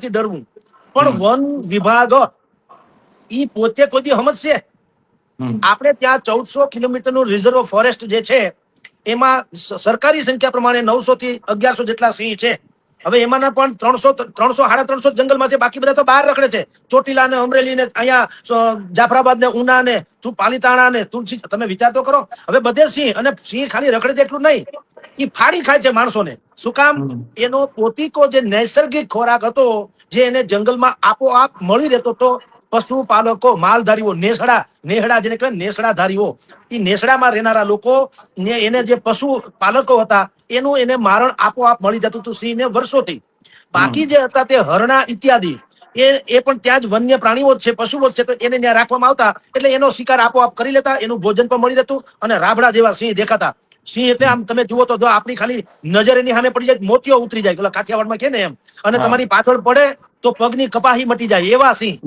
કોઈનાથી ડરવું, પણ વન વિભાગ ઈ પોતે કોઈ દી સમજશે? આપણે ત્યાં 1400 કિલોમીટરનું રિઝર્વ ફોરેસ્ટ જે છે એમાં સરકારી સંખ્યા પ્રમાણે 900 થી 1100 જેટલા સિંહ છે. હવે એમાંના પણ 300 જંગલમાં છે, બાકી બધા તો બહાર રખડે છે. ચોટીલા ને અમરેલી ને અહીંયા જાફરાબાદ ને ઉના ને પાલીતાણા ને તુલસી, તમે વિચાર તો કરો. હવે બધે સિંહ, અને સિંહ ખાલી રખડે છે એટલું નહીં, એ ફાડી ખાય છે માણસોને. શું કામ? એનો પોતીકો જે નૈસર્ગિક ખોરાક હતો, જે એને જંગલમાં આપોઆપ મળી રહેતો હતો, પશુપાલકો, માલધારીઓ, નેહડા જેને કહેવાય નેસડાધારીઓ, એ નેસડામાં રહેનારા લોકો ને એને જે પશુ પાલકો હતા એનું એને મારણ આપોઆપ મળી જતું હતું સિંહને વર્ષોથી. બાકી જે હતા તે હરણા ઇત્યાદિ એ પણ ત્યાં જ વન્ય પ્રાણીઓ જ છે, પશુઓ જ છે, તો એને ત્યાં રાખવામાં આવતા એટલે એનો શિકાર આપોઆપ કરી લેતા, એનું ભોજન પણ મળી રહેતું, અને રાબડા જેવા સિંહ દેખાતા. સિંહ એટલે આમ તમે જુઓ તો જો આપણી ખાલી નજર એની સામે પડી જાય, મોતિયો ઉતરી જાય, પેલા કાઠિયાવાડમાં કે ને એમ, અને તમારી પાછળ પડે તો પગની કપાહી મટી જાય એવા સિંહ.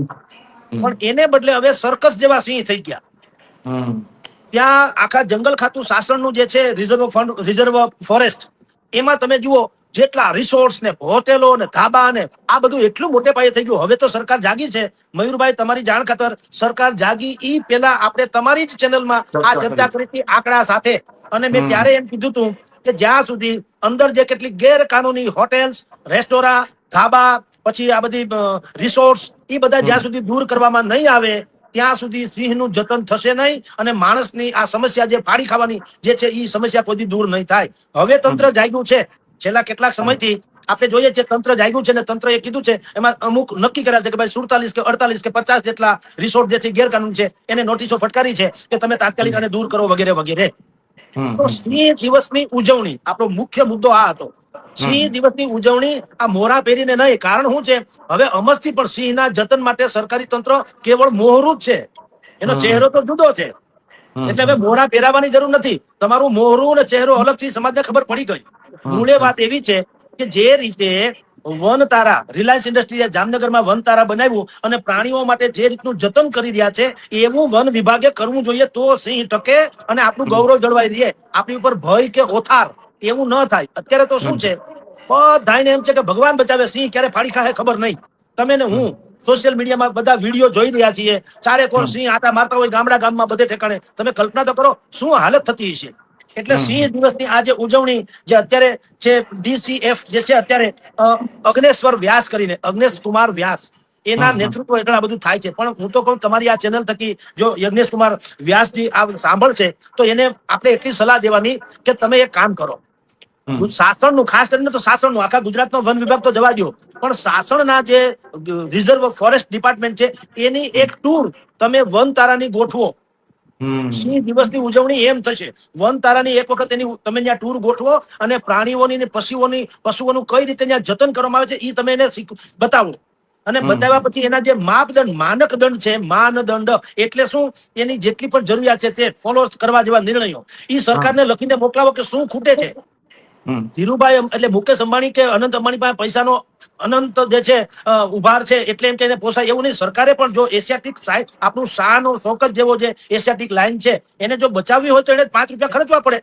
પણ એને બદલે હવે સર્કસ જેવા સિંહ થઈ ગયા. ત્યાં આખા જંગલ ખાતું શાસનનું જે છે રિઝર્વ ફોરેસ્ટ, એમાં તમે જુઓ જેટલા રિસોર્ટ્સ ને હોટેલો ને ધાબા ને આ બધું એટલું મોટે પાયે થઈ ગયું. હવે તો સરકાર જાગી છે. મયુરભાઈ, તમારી જાણ ખાતર, સરકાર જાગી ઈ પેલા આપણે તમારી જ ચેનલમાં આ ચર્ચા કરી હતી આંકડા સાથે, અને મેં ત્યારે એમ કીધું હતું કે જ્યાં સુધી અંદર જે કેટલીક ગેરકાનૂની હોટેલ્સ, રેસ્ટોરાં, ધાબા, પછી આ બધી રિસોર્ટ્સ, એ બધા જ્યાં સુધી દૂર કરવામાં નહીં આવે ત્યાં સુધી સિંહનું જતન થશે નહીં, અને માણસની આ સમસ્યા જે ફાડી ખાવાની જે છે એ સમસ્યા કોઈ દૂર નહીં થાય. હવે તંત્ર જાગ્યું છે. છેલ્લા કેટલાક સમયથી આપણે જોઈએ છીએ તંત્ર જાગ્યું છે, ને તંત્ર એ કીધું છે, એમાં અમુક નક્કી કર્યા છે કે ભાઈ 47 કે 48 કે 50 જેટલા રિસોર્ટ જેથી ગેરકાનૂન છે એને નોટિસો ફટકારી છે કે તમે તાત્કાલિક આને દૂર કરો વગેરે વગેરે. તો સિંહ દિવસની ઉજવણી, આપણો મુખ્ય મુદ્દો આ હતો. સિંહ દિવસની ઉજવણી આ મોરા પહેરીને નહીં. કારણ શું છે, હવે અમસ્થી પણ સિંહના જતન માટે સરકારી તંત્ર કેવળ મોહરું જ છે, એનો ચહેરો તો જુદો છે. એટલે હવે મોરા પહેરાવાની જરૂર નથી, તમારું મોહરું અને ચહેરો અલગથી સમાજને ખબર પડી ગઈ. મૂળે વાત એવી છે કે જે રીતે વન તારા, રિલાયન્સ ઇન્ડસ્ટ્રીઝે જામનગરમાં વન તારા બનાવ્યું અને પ્રાણીઓ માટે જે રીતનું જતન કરી રહ્યા છે એવું વન વિભાગે કરવું જોઈએ, તો સિંહ ટકે અને આપણું ગૌરવ જળવાઈ રહે. આપણી ઉપર ભય કે ઓથાર એવું ન થાય. અત્યારે તો શું છે, બધાને એમ છે કે ભગવાન બચાવે, સિંહ ક્યારે ફાડી ખાય ખબર નહીં. તમે ને હું સોશિયલ મીડિયામાં બધા વિડીયો જોઈ રહ્યા છીએ, ચારેકોર સિંહ આટા મારતા હોય ગામમાં બધે ઠેકાણે. તમે કલ્પના તો કરો શું હાલત થતી હશે. એટલે સિંહ દિવસની આ જે ઉજવણી જે અત્યારે છે, DCF જે છે અત્યારે અગ્નેશ્વર વ્યાસ કરીને, અગ્નેશ કુમાર વ્યાસ, એના નેતૃત્વ હેઠળ આ બધું થાય છે. પણ હું તો કહું, તમારી આ ચેનલ થકી જો યજ્ઞેશ કુમાર વ્યાસજી આ સાંભળશે તો એને આપણે એટલી સલાહ દેવાની કે તમે એક કામ કરો, શાસનનું, ખાસ કરીને તો શાસનનું, આખા ગુજરાતનો વન વિભાગ તો જવા દો, પણ શાસનના જે રિઝર્વ ફોરેસ્ટ ડિપાર્ટમેન્ટ છે એની એક ટૂર તમે વન તારાની ગોઠવો. સિંહ દિવસની ઉજવણી એમ થશે, વન તારાની એક વખત એની તમે ત્યાં ટૂર ગોઠવો અને પ્રાણીઓની ને પશુઓનું કઈ રીતે ત્યાં જતન કરવામાં આવે છે એ તમે એને બતાવો. અને બતાવ્યા પછી એના જે માપદંડ, માનકદંડ છે, માનદંડ એટલે શું, એની જેટલી પણ જરૂરિયાત છે તે ફોલો કરવા જેવા નિર્ણયો એ સરકારને લખીને મોકલાવો કે શું ખૂટે છે. ધીરુભાઈ એટલે મુકેશ અંબાણી કે અનંત અંબાણી પાસે પૈસાનો અનંત જે છે ઉભાર છે એટલે એમ કે એને પોસાય એવું નહીં. સરકારે પણ જો એશિયાટિક આપણું શાન શોકત જેવો જે એશિયાટિક લાઈન છે એને જો બચાવવી હોય તો એને 5 રૂપિયા ખર્ચવા પડે,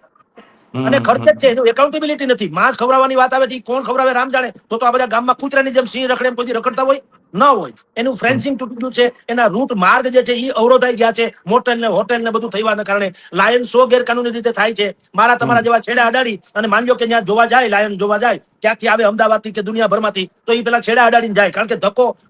અને ખર્ચે જ છે, એનું એકાઉન્ટેબિલિટી નથી. માંસ ખવડાવવાની વાત આવે છે, કોણ ખવડાવે રામ જાણે. તો આ બધા ગામમાં કૂતરાની જેમ સિંહ રખડે એમ કોઈ રખડતા હોય ન હોય. એનું ફેન્સિંગ તૂટી ગયું છે, એના રૂટ માર્ગ જે છે એ અવરોધાઈ ગયા છે, હોટેલ ને બધું થવાના કારણે લાયન શો ગેરકાનૂની રીતે થાય છે. મારા તમારા જેવા છેડા અડાડી અને માનજો કે ત્યાં જોવા જાય, લાયન જોવા જાય, ક્યાંથી આવે અમદાવાદથી કે દુનિયાભરમાંથી, તો એ પેલા છેડા અડાડીને જાય, કારણ કે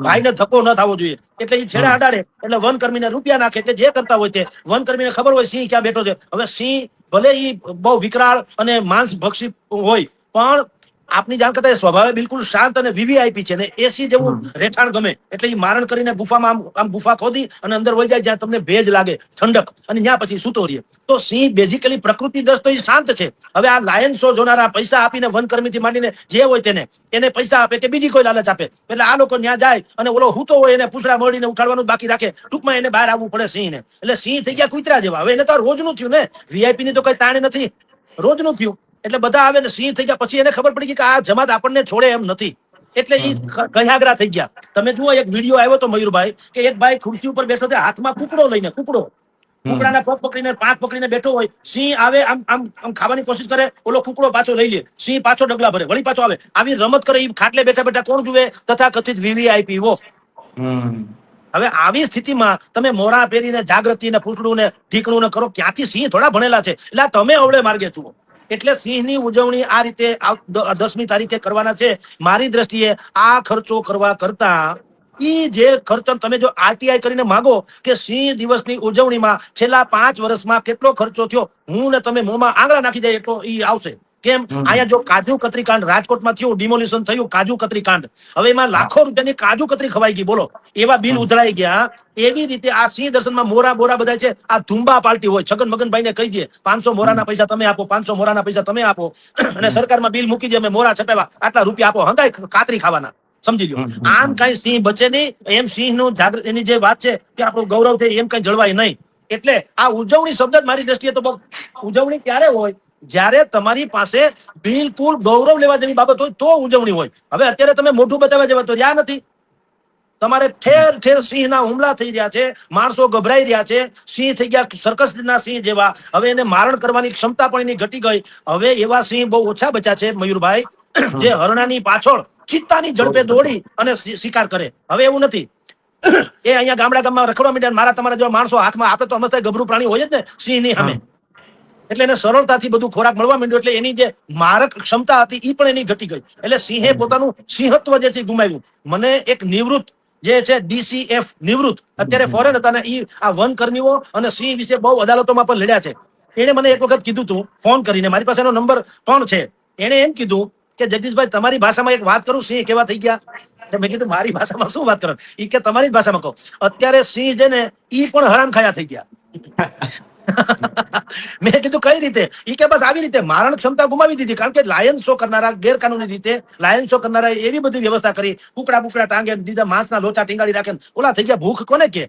ભાઈને ધક્કો ન થવો જોઈએ. એટલે એ છેડા અડાડે એટલે વનકર્મીને રૂપિયા નાખે કે જે કરતા હોય તે. વનકર્મીને ખબર હોય સિંહ ક્યાં બેઠો છે. હવે સિંહ ભલે ઈ બહુ વિકરાળ અને માંસ ભક્ષી હોય, પણ આપની જાણ કરતા સ્વભાવે બિલકુલ શાંત અને વીવીઆઈપી છે, ને એસી જેવું રહેઠાણ ગમે. એટલે એ મારણ કરીને ગુફામાં આમ ગુફા ખોદી અને અંદર વહી જાય જ્યાં તમને ભેજ લાગે, ઠંડક, અને ત્યાં પછી સૂતો રહે. તો સિંહ બેઝિકલી પ્રકૃતિ દસ્તો એ શાંત છે. હવે આ લાયન શો જોનારા પૈસા આપીને વનકર્મીથી માંડીને જે હોય તેને પૈસા આપે કે બીજી કોઈ લાલચ આપે, એટલે આ લોકો ત્યાં જાય અને ઓલો હૂતો હોય એને પૂછડા મળીને ઉઠાડવાનું બાકી રાખે. ટૂંકમાં એને બહાર આવવું પડે સિંહને. એટલે સિંહ થઈ ગયા કૂતરા જેવા. હવે એને તો રોજનું થયું ને, વીઆઈપી ની તો કઈ તાણ નથી, રોજનું થયું. એટલે બધા આવે ને સિંહ થઈ ગયા. પછી એને ખબર પડી કે આ જમાત આપણને છોડે એમ નથી, એટલે એ કયાગરા થઈ ગયા. તમે જુઓ એક વિડીયો આવ્યો તો મયુરભાઈ, કે એક ભાઈ ખુરશી ઉપર બેઠો છે, હાથમાં કુકડો લઈને, કુકડો કુકડાના પગ પકડીને પાંખ પકડીને બેઠો હોય, સિંહ આવે આમ આમ આમ ખાવાની કોશિશ કરે, ઓલો કુકડો પાછો લઈ લે, સિંહ પાછો ડગલા ભરે, વળી પાછો આવે, આવી રમત કરે. ખાટલે બેઠા બેઠા કોણ જુએ? તથાકથિત વીવીઆઈપી વો. હવે આવી સ્થિતિમાં તમે મોરા પહેરીને જાગૃતિ ને પૂછડું ને ઠીકણું ને કરો, ક્યાંથી? સિંહ થોડા ભણેલા છે, એટલે તમે અવળે માર્ગે છો. એટલે સિંહની ઉજવણી આ રીતે 10મી તારીખે કરવાના છે. મારી દ્રષ્ટિએ આ ખર્ચો કરવા કરતા ઈ જે ખર્ચો તમે જો આરટીઆઈ કરીને માંગો કે સિંહ દિવસની ઉજવણીમાં છેલ્લા 5 વર્ષમાં કેટલો ખર્ચો થયો, હું ને તમે મોંમાં આંગળા નાખી જાય એટલો ઈ આવશે. કેમ? અહીંયા જો કાજુ કતરી કાંડ રાજકોટમાં થયું, ડિમોલિશન થયું, કાજુ કતરી કાંડ, હવે એમાં લાખો રૂપિયાની કાજુ કતરી ખવાઈ ગઈ, બોલો, એવા બિલ ઉધરાઈ ગયા. એવી રીતે આ સિંહ દર્શનમાં મોરા બોરા બધા છે, આ ધુંબા પાર્ટી હોય. છગન મગનભાઈ ને કહી દે 500 મોરાના પૈસા તમે આપો, 500 મોરાના પૈસા તમે આપો, અને સરકારમાં બિલ મૂકી દે, અમે મોરા છપાવ્યા, આટલા રૂપિયા આપો, હંગાઈ કાતરી ખાવાના. સમજી લો, આમ કઈ સિંહ બચે નહીં. એમ સિંહ નું જાગૃતિની જે વાત છે કે આપણું ગૌરવ છે, એમ કઈ જળવાય નહીં. એટલે આ ઉજવણી શબ્દ જ મારી દ્રષ્ટિએ તો ઉજવણી ક્યારે હોય? જ્યારે તમારી પાસે બિલકુલ ગૌરવ લેવા જેવી બાબત હોય તો ઉજવણી હોય. હવે અત્યારે તમે મોઢું બતાવવા જેવા તો રહ્યા નથી. તમારે ઠેર ઠેર સિંહના હુમલા થઈ રહ્યા છે, માણસો ગભરાઈ રહ્યા છે, સિંહ થઈ ગયા સર્કસના સિંહ જેવા. હવે એને મારણ કરવાની ક્ષમતા પણ એની ઘટી ગઈ. હવે એવા સિંહ બહુ ઓછા બચ્યા છે મયુરભાઈ, જે હરણાની પાછળ ચિત્તાની ઝડપે દોડી અને શિકાર કરે. હવે એવું નથી. એ અહીંયા ગામમાં રખડવા માંડ્યા. મારા તમારા જેવા માણસો હાથમાં, આપણે તો હમણાં ગભરું પ્રાણી હોય જ ને સિંહની સામે, એટલે એને સરળતાથી બધું ખોરાક મળવા માંડ્યો. એટલે એની જે મારક ક્ષમતા હતી એ પણ એની ઘટી ગઈ. એટલે સિંહે પોતાનું સિંહત્વ જે છે ગુમાવ્યું. મને એક નિવૃત્ત જે છે DCF નિવૃત્ત, અત્યારે ફોરેન હતા ને, આ વનકર્મીઓ અને સિંહ વિશે બહુ અદાલતોમાં પણ લડ્યા છે. એને મને એક વખત કીધું તું ફોન કરીને, મારી પાસે એનો નંબર પણ છે. એને એમ કીધું કે જગદીશભાઈ તમારી ભાષામાં એક વાત કરું, સિંહ કેવા થઈ ગયા. મેં કીધું મારી ભાષામાં શું વાત કરો? એ કે તમારી જ ભાષામાં કહો. અત્યારે સિંહ છે ને ઈ પણ હરામ ખાયા થઈ ગયા. મેં કીધું કઈ રીતે? ઈ કે બસ આવી રીતે મારણ ક્ષમતા ગુમાવી દીધી. કારણ કે લાયન શો કરનારા, ગેરકાનૂની રીતે લાયન શો કરનારા એવી બધી વ્યવસ્થા કરી, કુકડા બુકડા ટાંગે દીધા, માંસના લોચા ટીંગાડી રાખે, ઓલા થઈ ગયા. ભૂખ કોને કે?